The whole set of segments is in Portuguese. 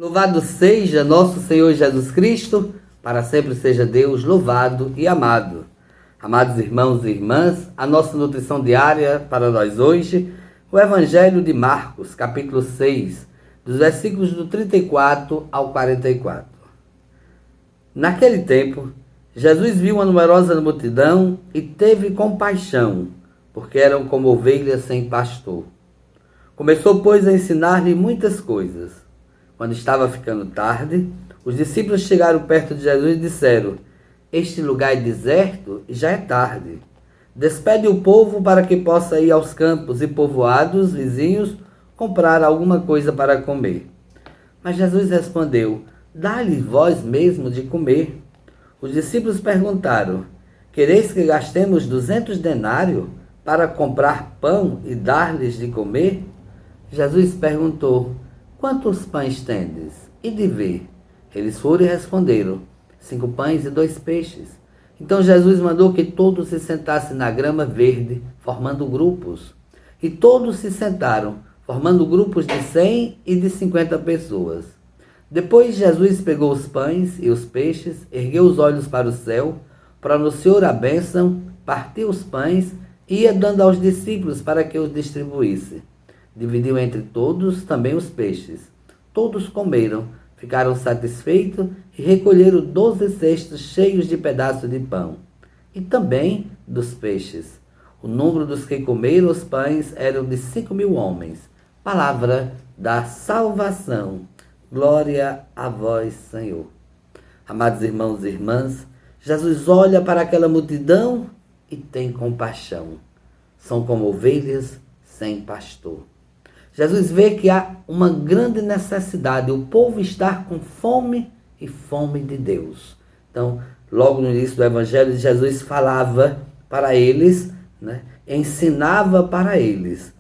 Louvado seja nosso Senhor Jesus Cristo, para sempre seja Deus louvado e amado. Amados irmãos e irmãs, a nossa nutrição diária para nós hoje, o Evangelho de Marcos, capítulo 6, dos versículos do 34 ao 44. Naquele tempo, Jesus viu uma numerosa multidão e teve compaixão, porque eram como ovelhas sem pastor. Começou, pois, a ensinar-lhe muitas coisas. Quando estava ficando tarde, os discípulos chegaram perto de Jesus e disseram: Este lugar é deserto e já é tarde. Despede o povo para que possa ir aos campos e povoados vizinhos comprar alguma coisa para comer. Mas Jesus respondeu: Dá-lhe vós mesmo de comer. Os discípulos perguntaram: Quereis que gastemos 200 denários para comprar pão e dar-lhes de comer? Jesus perguntou: Quantos pães tendes? E de ver? Eles foram e responderam: 5 pães e 2 peixes. Então Jesus mandou que todos se sentassem na grama verde, formando grupos. E todos se sentaram, formando grupos de 100 e de 50 pessoas. Depois Jesus pegou os pães e os peixes, ergueu os olhos para o céu, pronunciou a bênção, partiu os pães e ia dando aos discípulos para que os distribuísse. Dividiu entre todos também os peixes. Todos comeram, ficaram satisfeitos e recolheram 12 cestos cheios de pedaços de pão, e também dos peixes. O número dos que comeram os pães eram de 5.000 homens. Palavra da salvação. Glória a vós, Senhor. Amados irmãos e irmãs, Jesus olha para aquela multidão e tem compaixão. São como ovelhas sem pastor. Jesus vê que há uma grande necessidade, o povo está com fome e fome de Deus. Então, logo no início do Evangelho, Jesus falava para eles, ensinava para eles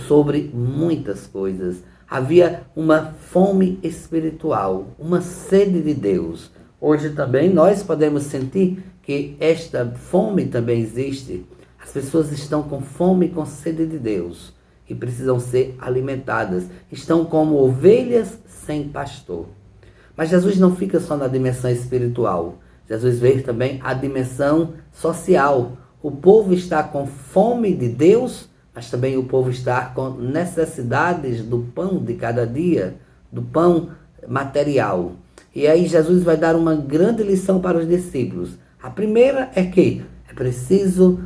sobre muitas coisas. Havia uma fome espiritual, uma sede de Deus. Hoje também nós podemos sentir que esta fome também existe. As pessoas estão com fome e com sede de Deus e precisam ser alimentadas. Estão como ovelhas sem pastor. Mas Jesus não fica só na dimensão espiritual. Jesus vê também a dimensão social. O povo está com fome de Deus, mas também o povo está com necessidades do pão de cada dia, do pão material. E aí Jesus vai dar uma grande lição para os discípulos. A primeira é que é preciso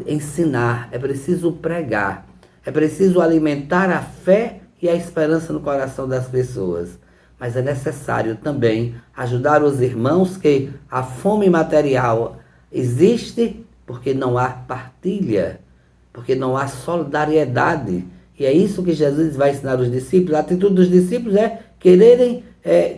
ensinar, é preciso pregar, é preciso alimentar a fé e a esperança no coração das pessoas. Mas é necessário também ajudar os irmãos que a fome material existe porque não há partilha, porque não há solidariedade. E é isso que Jesus vai ensinar aos discípulos. A atitude dos discípulos é quererem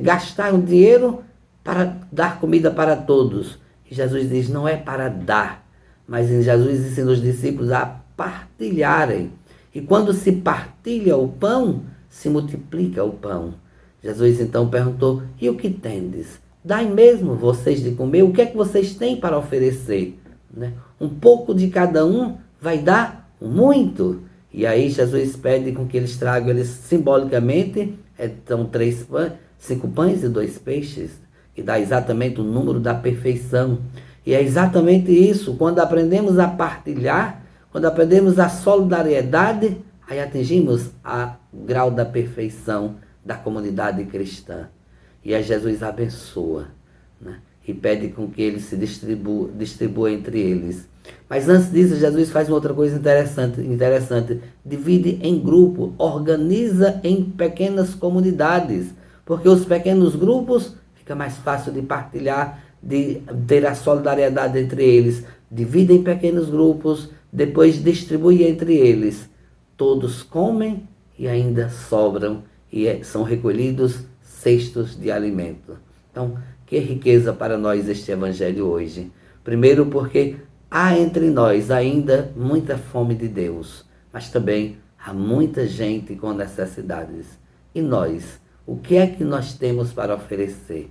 gastar o dinheiro para dar comida para todos. E Jesus diz, não é para dar, mas Jesus ensina os discípulos a partilharem. E quando se partilha o pão, se multiplica o pão. Jesus então perguntou, e o que tendes? Dai mesmo vocês de comer? O que é que vocês têm para oferecer? Um pouco de cada um vai dar muito. E aí Jesus pede com que eles tragam, eles simbolicamente, são 5 pães e 2 peixes, que dá exatamente o número da perfeição. E é exatamente isso, quando aprendemos a partilhar, quando aprendemos a solidariedade, aí atingimos o grau da perfeição da comunidade cristã. E aí Jesus abençoa, e pede com que eles se distribua entre eles. Mas antes disso, Jesus faz uma outra coisa interessante. Divide em grupo, organiza em pequenas comunidades, porque os pequenos grupos fica mais fácil de partilhar, de ter a solidariedade entre eles. Divide em pequenos grupos, depois distribui entre eles. Todos comem e ainda sobram e são recolhidos cestos de alimento. Então, que riqueza para nós este Evangelho hoje. Primeiro porque há entre nós ainda muita fome de Deus, mas também há muita gente com necessidades. E nós, o que é que nós temos para oferecer?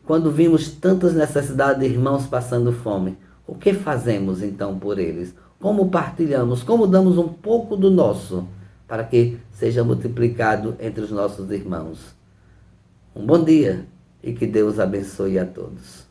Quando vimos tantas necessidades de irmãos passando fome, o que fazemos então por eles? Como partilhamos? Como damos um pouco do nosso para que seja multiplicado entre os nossos irmãos. Um bom dia e que Deus abençoe a todos.